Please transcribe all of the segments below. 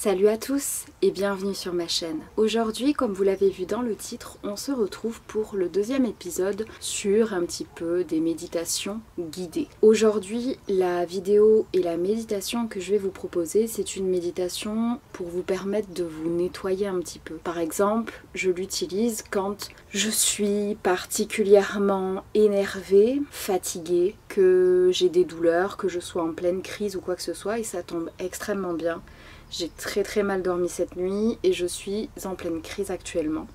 Salut à tous et bienvenue sur ma chaîne. Aujourd'hui, comme vous l'avez vu dans le titre, on se retrouve pour le deuxième épisode sur un petit peu des méditations guidées. Aujourd'hui, la vidéo et la méditation que je vais vous proposer, c'est une méditation pour vous permettre de vous nettoyer un petit peu. Par exemple, je l'utilise quand je suis particulièrement énervée, fatiguée, que j'ai des douleurs, que je sois en pleine crise ou quoi que ce soit, et ça tombe extrêmement bien. J'ai très mal dormi cette nuit et je suis en pleine crise actuellement.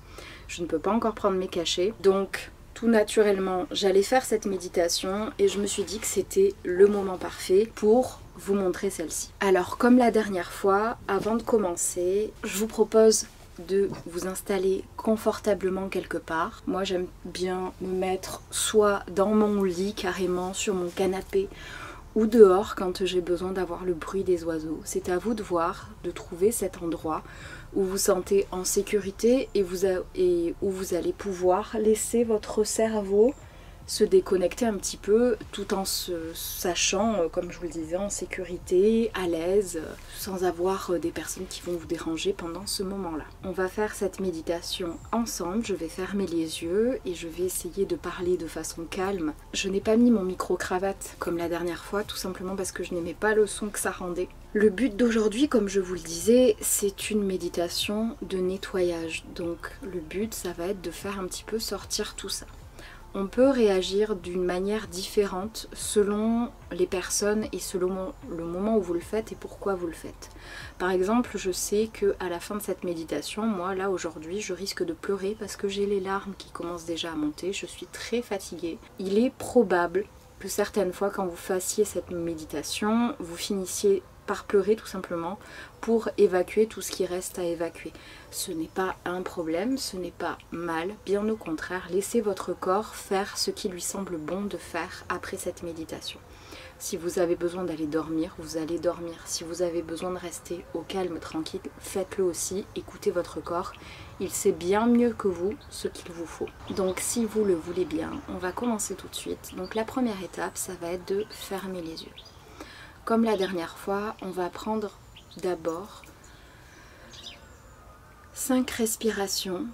Je ne peux pas encore prendre mes cachets. Donc tout naturellement, j'allais faire cette méditation et je me suis dit que c'était le moment parfait pour vous montrer celle-ci. Alors comme la dernière fois, avant de commencer, je vous propose de vous installer confortablement quelque part. Moi j'aime bien me mettre soit dans mon lit carrément, sur mon canapé, ou dehors quand j'ai besoin d'avoir le bruit des oiseaux. C'est à vous de voir, de trouver cet endroit où vous sentez en sécurité et où vous allez pouvoir laisser votre cerveau se déconnecter un petit peu tout en se sachant, comme je vous le disais, en sécurité, à l'aise, sans avoir des personnes qui vont vous déranger pendant ce moment-là. On va faire cette méditation ensemble, je vais fermer les yeux et je vais essayer de parler de façon calme. Je n'ai pas mis mon micro-cravate comme la dernière fois, tout simplement parce que je n'aimais pas le son que ça rendait. Le but d'aujourd'hui, comme je vous le disais, c'est une méditation de nettoyage. Donc le but, ça va être de faire un petit peu sortir tout ça. On peut réagir d'une manière différente selon les personnes et selon le moment où vous le faites et pourquoi vous le faites. Par exemple, je sais qu'à la fin de cette méditation, moi là aujourd'hui, je risque de pleurer parce que j'ai les larmes qui commencent déjà à monter, je suis très fatiguée. Il est probable que certaines fois quand vous fassiez cette méditation, vous finissiez par pleurer tout simplement pour évacuer tout ce qui reste à évacuer. Ce n'est pas un problème, ce n'est pas mal, bien au contraire, laissez votre corps faire ce qui lui semble bon de faire après cette méditation. Si vous avez besoin d'aller dormir, vous allez dormir. Si vous avez besoin de rester au calme, tranquille, faites-le aussi, écoutez votre corps. Il sait bien mieux que vous ce qu'il vous faut. Donc si vous le voulez bien, on va commencer tout de suite. Donc la première étape, ça va être de fermer les yeux. Comme la dernière fois, on va prendre d'abord 5 respirations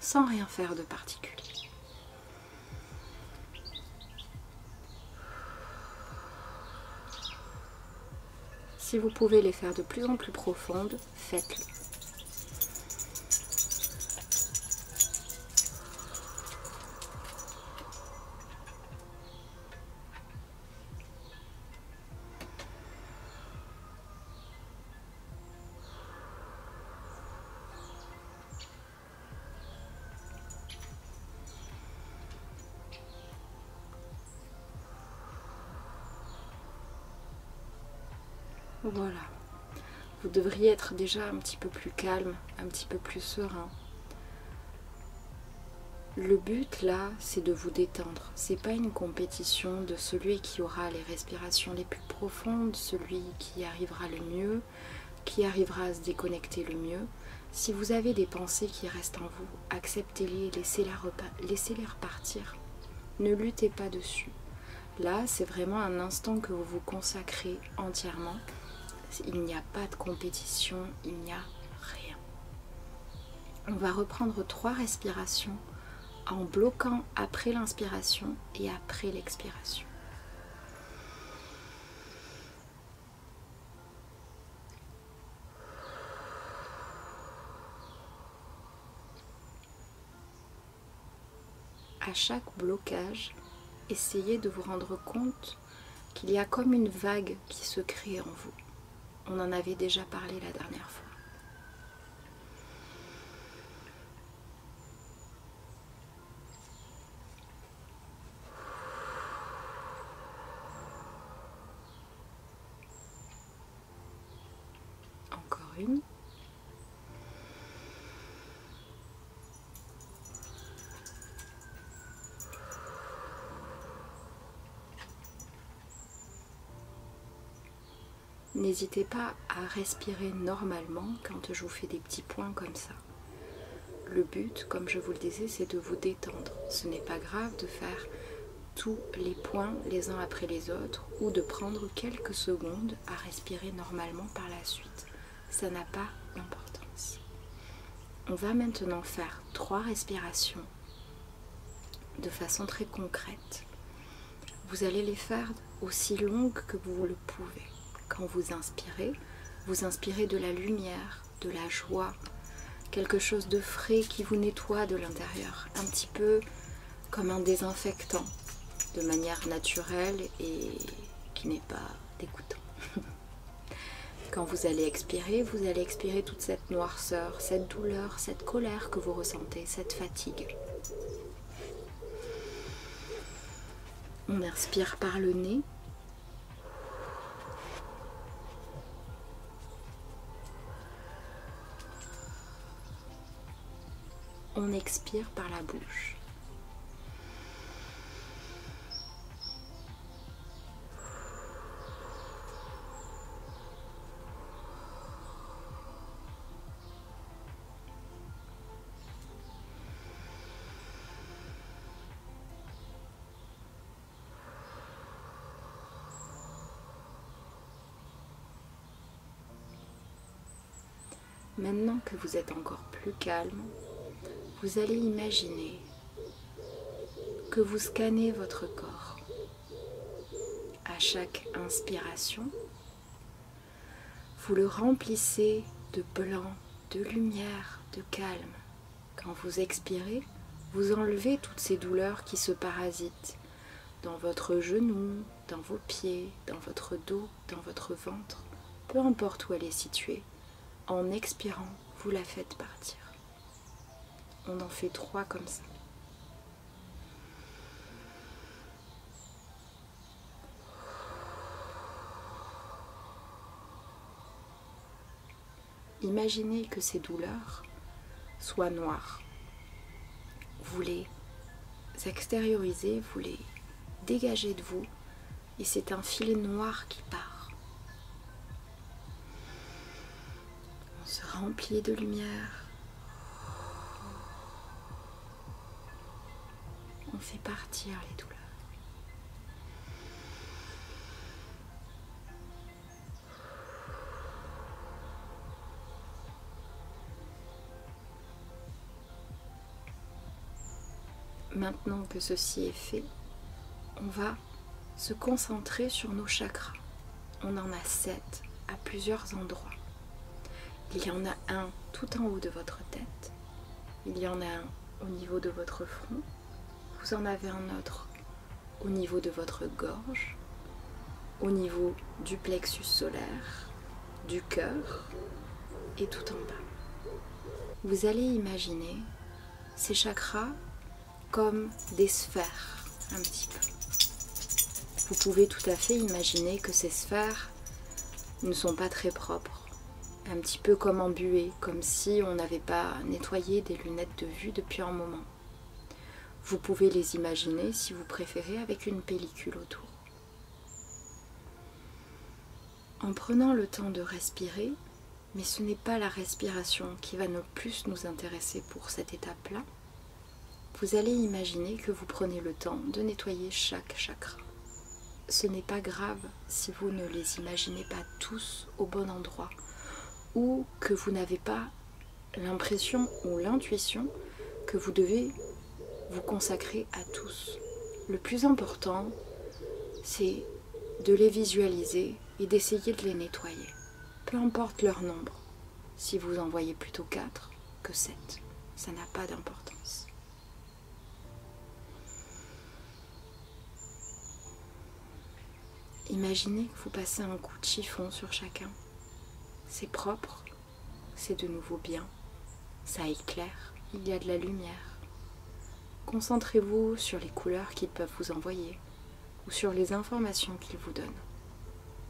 sans rien faire de particulier. Si vous pouvez les faire de plus en plus profondes, faites-le. Voilà, vous devriez être déjà un petit peu plus calme, un petit peu plus serein. Le but là, c'est de vous détendre. C'est pas une compétition de celui qui aura les respirations les plus profondes, celui qui arrivera le mieux, qui arrivera à se déconnecter le mieux. Si vous avez des pensées qui restent en vous, acceptez-les, laissez-les repartir. Ne luttez pas dessus. Là, c'est vraiment un instant que vous vous consacrez entièrement. Il n'y a pas de compétition, il n'y a rien. On va reprendre 3 respirations en bloquant après l'inspiration et après l'expiration. À chaque blocage, essayez de vous rendre compte qu'il y a comme une vague qui se crée en vous. On en avait déjà parlé la dernière fois. Encore une. N'hésitez pas à respirer normalement quand je vous fais des petits points comme ça. Le but, comme je vous le disais, c'est de vous détendre. Ce n'est pas grave de faire tous les points les uns après les autres ou de prendre quelques secondes à respirer normalement par la suite. Ça n'a pas d'importance. On va maintenant faire 3 respirations de façon très concrète. Vous allez les faire aussi longues que vous le pouvez. Quand vous inspirez de la lumière, de la joie, quelque chose de frais qui vous nettoie de l'intérieur, un petit peu comme un désinfectant, de manière naturelle et qui n'est pas dégoûtant. Quand vous allez expirer toute cette noirceur, cette douleur, cette colère que vous ressentez, cette fatigue. On inspire par le nez. On expire par la bouche. Maintenant que vous êtes encore plus calme, vous allez imaginer que vous scannez votre corps. À chaque inspiration, vous le remplissez de blanc, de lumière, de calme. Quand vous expirez, vous enlevez toutes ces douleurs qui se parasitent dans votre genou, dans vos pieds, dans votre dos, dans votre ventre, peu importe où elle est située. En expirant, vous la faites partir. On en fait 3 comme ça. Imaginez que ces douleurs soient noires. Vous les extériorisez, vous les dégagez de vous et c'est un filet noir qui part. On se remplit de lumière. On fait partir les douleurs. Maintenant que ceci est fait, on va se concentrer sur nos chakras. On en a 7 à plusieurs endroits. Il y en a un tout en haut de votre tête. Il y en a un au niveau de votre front. Vous en avez un autre au niveau de votre gorge, au niveau du plexus solaire, du cœur et tout en bas. Vous allez imaginer ces chakras comme des sphères, un petit peu. Vous pouvez tout à fait imaginer que ces sphères ne sont pas très propres, un petit peu comme embuées, comme si on n'avait pas nettoyé des lunettes de vue depuis un moment. Vous pouvez les imaginer, si vous préférez, avec une pellicule autour. En prenant le temps de respirer, mais ce n'est pas la respiration qui va le plus nous intéresser pour cette étape-là, vous allez imaginer que vous prenez le temps de nettoyer chaque chakra. Ce n'est pas grave si vous ne les imaginez pas tous au bon endroit ou que vous n'avez pas l'impression ou l'intuition que vous devez vous consacrer à tous. Le plus important, c'est de les visualiser et d'essayer de les nettoyer. Peu importe leur nombre. Si vous en voyez plutôt 4 que 7, ça n'a pas d'importance. Imaginez que vous passez un coup de chiffon sur chacun. C'est propre, c'est de nouveau bien, ça éclaire, il y a de la lumière. Concentrez-vous sur les couleurs qu'ils peuvent vous envoyer ou sur les informations qu'ils vous donnent.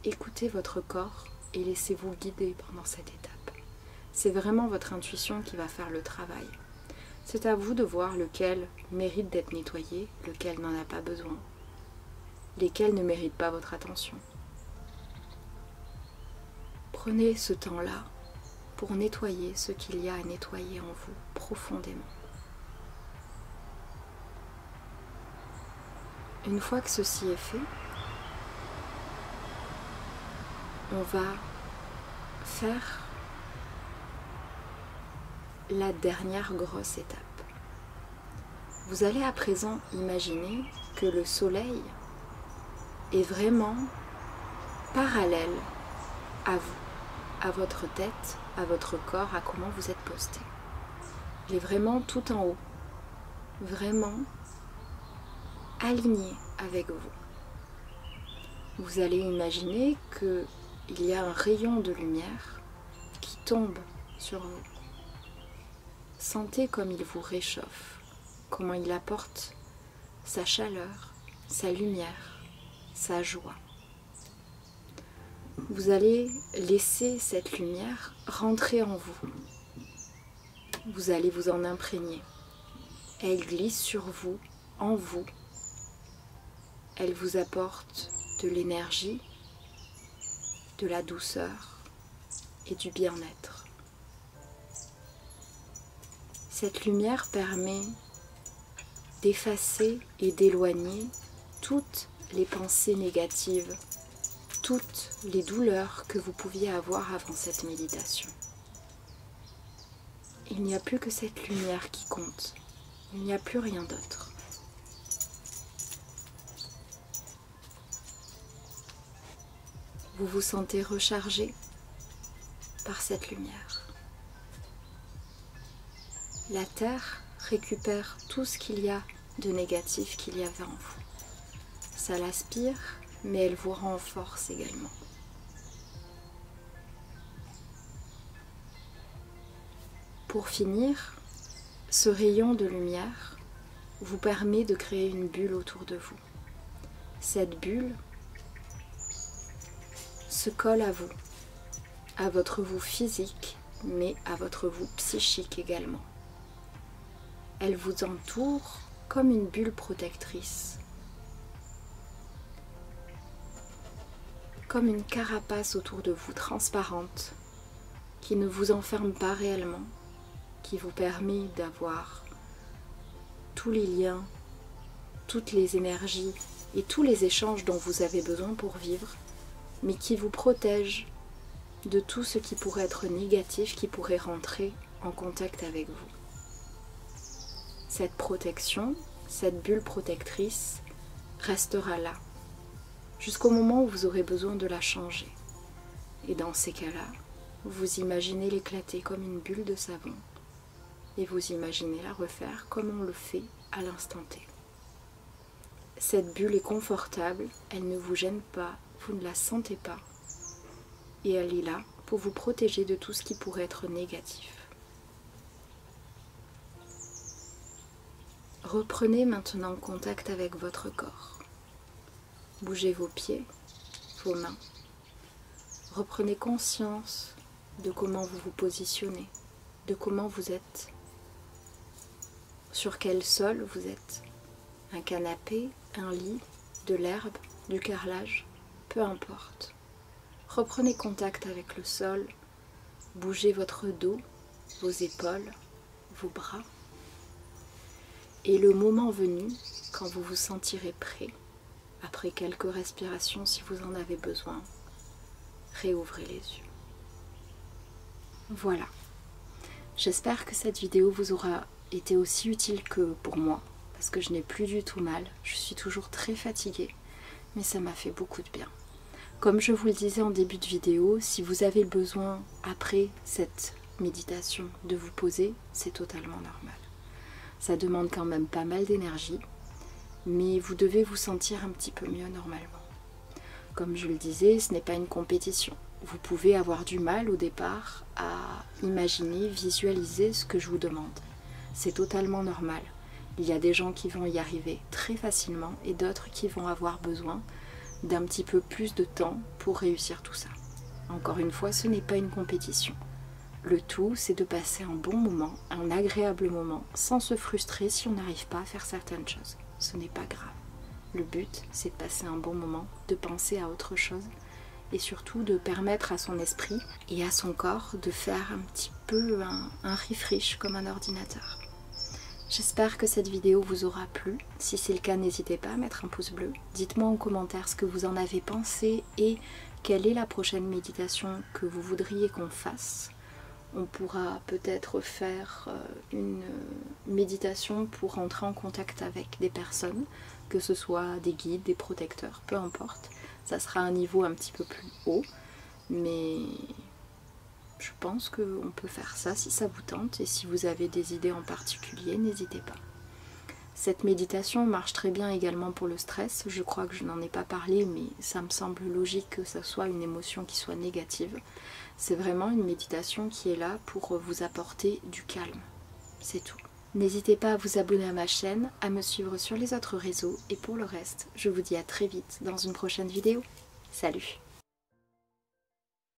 Écoutez votre corps et laissez-vous guider pendant cette étape. C'est vraiment votre intuition qui va faire le travail. C'est à vous de voir lequel mérite d'être nettoyé, lequel n'en a pas besoin, lesquels ne méritent pas votre attention. Prenez ce temps-là pour nettoyer ce qu'il y a à nettoyer en vous profondément. Une fois que ceci est fait, on va faire la dernière grosse étape. Vous allez à présent imaginer que le soleil est vraiment parallèle à vous, à votre tête, à votre corps, à comment vous êtes posté. Il est vraiment tout en haut, vraiment aligné avec vous. Vous allez imaginer qu'il y a un rayon de lumière qui tombe sur vous. Sentez comme il vous réchauffe, comment il apporte sa chaleur, sa lumière, sa joie. Vous allez laisser cette lumière rentrer en vous. Vous allez vous en imprégner. Elle glisse sur vous, en vous. Elle vous apporte de l'énergie, de la douceur et du bien-être. Cette lumière permet d'effacer et d'éloigner toutes les pensées négatives, toutes les douleurs que vous pouviez avoir avant cette méditation. Il n'y a plus que cette lumière qui compte, il n'y a plus rien d'autre. Vous vous sentez rechargé par cette lumière. La Terre récupère tout ce qu'il y a de négatif qu'il y avait en vous. Ça l'aspire, mais elle vous renforce également. Pour finir, ce rayon de lumière vous permet de créer une bulle autour de vous. Cette bulle se colle à vous, à votre vous physique, mais à votre vous psychique également. Elle vous entoure comme une bulle protectrice, comme une carapace autour de vous transparente, qui ne vous enferme pas réellement, qui vous permet d'avoir tous les liens, toutes les énergies et tous les échanges dont vous avez besoin pour vivre, mais qui vous protège de tout ce qui pourrait être négatif, qui pourrait rentrer en contact avec vous. Cette protection, cette bulle protectrice restera là, jusqu'au moment où vous aurez besoin de la changer. Et dans ces cas-là, vous imaginez l'éclater comme une bulle de savon, et vous imaginez la refaire comme on le fait à l'instant T. Cette bulle est confortable, elle ne vous gêne pas, vous ne la sentez pas, et elle est là pour vous protéger de tout ce qui pourrait être négatif. Reprenez maintenant contact avec votre corps. Bougez vos pieds, vos mains. Reprenez conscience de comment vous vous positionnez, de comment vous êtes, sur quel sol vous êtes. Un canapé, un lit, de l'herbe, du carrelage, peu importe. Reprenez contact avec le sol, bougez votre dos, vos épaules, vos bras. Et le moment venu, quand vous vous sentirez prêt, après quelques respirations si vous en avez besoin, réouvrez les yeux. Voilà. J'espère que cette vidéo vous aura été aussi utile que pour moi, parce que je n'ai plus du tout mal. Je suis toujours très fatiguée, mais ça m'a fait beaucoup de bien. Comme je vous le disais en début de vidéo, si vous avez besoin, après cette méditation, de vous poser, c'est totalement normal. Ça demande quand même pas mal d'énergie, mais vous devez vous sentir un petit peu mieux normalement. Comme je le disais, ce n'est pas une compétition. Vous pouvez avoir du mal au départ à imaginer, visualiser ce que je vous demande. C'est totalement normal. Il y a des gens qui vont y arriver très facilement et d'autres qui vont avoir besoin d'un petit peu plus de temps pour réussir tout ça. Encore une fois, ce n'est pas une compétition. Le tout, c'est de passer un bon moment, un agréable moment, sans se frustrer si on n'arrive pas à faire certaines choses. Ce n'est pas grave. Le but, c'est de passer un bon moment, de penser à autre chose et surtout de permettre à son esprit et à son corps de faire un petit peu un refresh comme un ordinateur. J'espère que cette vidéo vous aura plu. Si c'est le cas, n'hésitez pas à mettre un pouce bleu. Dites-moi en commentaire ce que vous en avez pensé et quelle est la prochaine méditation que vous voudriez qu'on fasse. On pourra peut-être faire une méditation pour entrer en contact avec des personnes, que ce soit des guides, des protecteurs, peu importe. Ça sera un niveau un petit peu plus haut, mais je pense qu'on peut faire ça si ça vous tente, et si vous avez des idées en particulier, n'hésitez pas. Cette méditation marche très bien également pour le stress. Je crois que je n'en ai pas parlé, mais ça me semble logique que ça soit une émotion qui soit négative. C'est vraiment une méditation qui est là pour vous apporter du calme. C'est tout. N'hésitez pas à vous abonner à ma chaîne, à me suivre sur les autres réseaux, et pour le reste, je vous dis à très vite dans une prochaine vidéo. Salut!